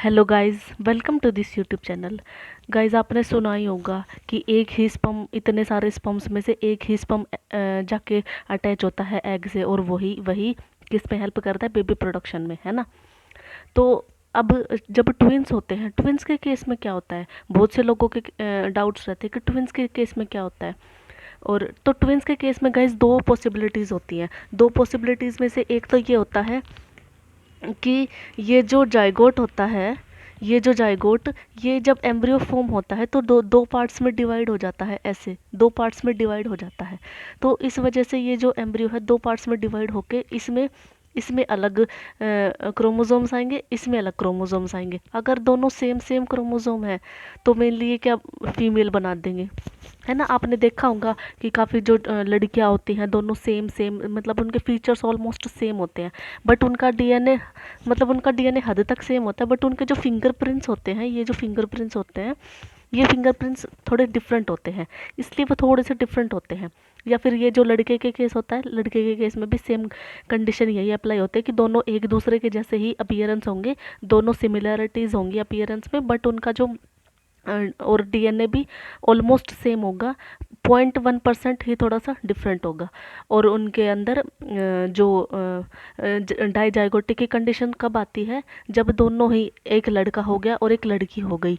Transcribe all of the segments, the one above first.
Hello guys, welcome to this YouTube channel. Guys, आपने सुना ही होगा कि एक ही स्पर्म, इतने सारे स्पर्म्स में से एक ही स्पर्म जाके अटैच होता है एग से, और वही वही किस में हेल्प करता है, बेबी प्रोडक्शन में, है ना। तो अब जब ट्विंस होते हैं, ट्विंस के केस में क्या होता है, बहुत से लोगों के डाउट्स रहते हैं कि ट्विंस के केस में क्या होता है। और तो ट्विंस के केस में गाइस दो पॉसिबिलिटीज़ होती हैं। दो पॉसिबिलिटीज़ में से एक तो ये होता है कि ये जो जाइगोट होता है, ये जो जाइगोट, ये जब एम्ब्रियो फॉर्म होता है तो दो दो पार्ट्स में डिवाइड हो जाता है, ऐसे दो पार्ट्स में डिवाइड हो जाता है। तो इस वजह से ये जो एम्ब्रियो है दो पार्ट्स में डिवाइड होके इसमें इसमें अलग क्रोमोसोम्स आएंगे, इसमें अलग क्रोमोसोम्स आएंगे। अगर दोनों सेम सेम क्रोमोसोम है तो मेनली ये क्या फीमेल बना देंगे, है ना। आपने देखा होगा कि काफ़ी जो लड़कियां होती हैं दोनों सेम सेम, मतलब उनके फीचर्स ऑलमोस्ट सेम होते हैं, बट उनका डीएनए, मतलब उनका डीएनए हद तक सेम होता है, बट उनके जो फिंगरप्रिंट्स होते हैं, ये जो फिंगरप्रिंट्स होते हैं, ये फिंगरप्रिंट्स थोड़े डिफरेंट होते हैं, इसलिए वो थोड़े से डिफरेंट होते हैं। या फिर ये जो लड़के के केस होता है, लड़के के केस में भी सेम कंडीशन यही अप्लाई होती है कि दोनों एक दूसरे के जैसे ही अपीयरेंस होंगे, दोनों सिमिलरिटीज़ होंगी अपीयरेंस में, बट उनका जो और डीएनए भी ऑलमोस्ट सेम होगा, 0.1% ही थोड़ा सा डिफरेंट होगा। और उनके अंदर जो डाइजाइगोटिक की कंडीशन कब आती है, जब दोनों ही, एक लड़का हो गया और एक लड़की हो गई।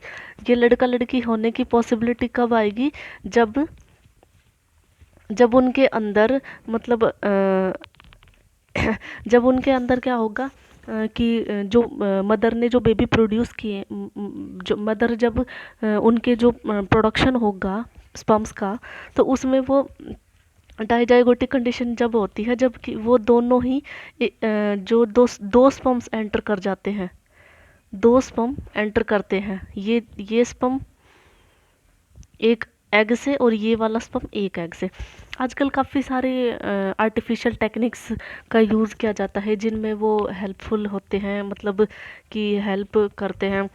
ये लड़का लड़की होने की पॉसिबिलिटी कब आएगी, जब जब उनके अंदर, मतलब जब उनके अंदर क्या होगा, कि जो मदर ने जो बेबी प्रोड्यूस किए, जो मदर जब उनके जो प्रोडक्शन होगा स्पर्म्स का, तो उसमें वो डाइजाइगोटिक कंडीशन जब होती है, जब कि वो दोनों ही जो दो स्पर्म्स एंटर कर जाते हैं, दो स्पर्म एंटर करते हैं, ये स्पर्म एक एग से और ये वाला स्पर्म एक एग से। आजकल काफ़ी सारे आर्टिफिशियल टेक्निक्स का यूज़ किया जाता है जिनमें वो हेल्पफुल होते हैं, मतलब कि हेल्प करते हैं।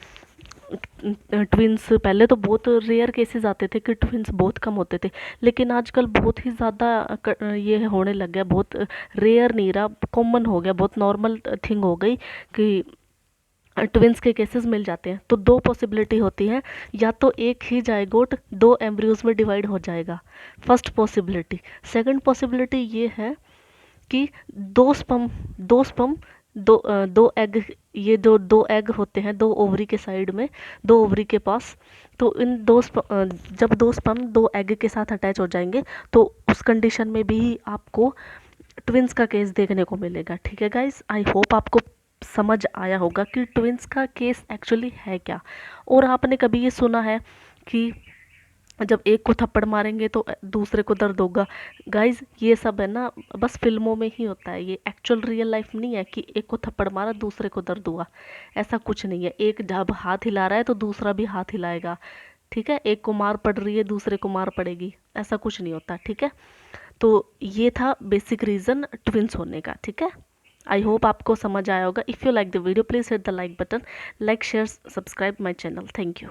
ट्विंस पहले तो बहुत रेयर केसेस आते थे कि ट्विंस बहुत कम होते थे, लेकिन आजकल बहुत ही ज़्यादा ये होने लग गया, बहुत रेयर नहीं रहा, कॉमन हो गया, बहुत नॉर्मल थिंग हो गई कि ट्विंस के केसेस मिल जाते हैं। तो दो पॉसिबिलिटी होती है, या तो एक ही जाइगोट दो एम्ब्रियोज में डिवाइड हो जाएगा, फर्स्ट पॉसिबिलिटी। सेकंड पॉसिबिलिटी ये है कि दो स्पम दो एग, ये जो दो एग होते हैं दो ओवरी के साइड में, दो ओवरी के पास, तो इन जब दो स्पम दो एग के साथ अटैच हो जाएंगे, तो उस कंडीशन में भी आपको ट्विंस का केस देखने को मिलेगा। ठीक है गाइस, आई होप आपको समझ आया होगा कि ट्विंस का केस एक्चुअली है क्या। और आपने कभी ये सुना है कि जब एक को थप्पड़ मारेंगे तो दूसरे को दर्द होगा। गाइज, ये सब है ना, बस फिल्मों में ही होता है, ये एक्चुअल रियल लाइफ नहीं है कि एक को थप्पड़ मारा दूसरे को दर्द हुआ। ऐसा कुछ नहीं है। एक जब हाथ हिला रहा है तो दूसरा भी हाथ हिलाएगा, ठीक है। एक को मार पड़ रही है, दूसरे को मार पड़ेगी, ऐसा कुछ नहीं होता, ठीक है। तो ये था बेसिक रीज़न ट्विंस होने का, ठीक है। आई होप आपको समझ आया होगा। If you like the video please hit the like button, like share subscribe my channel. Thank you.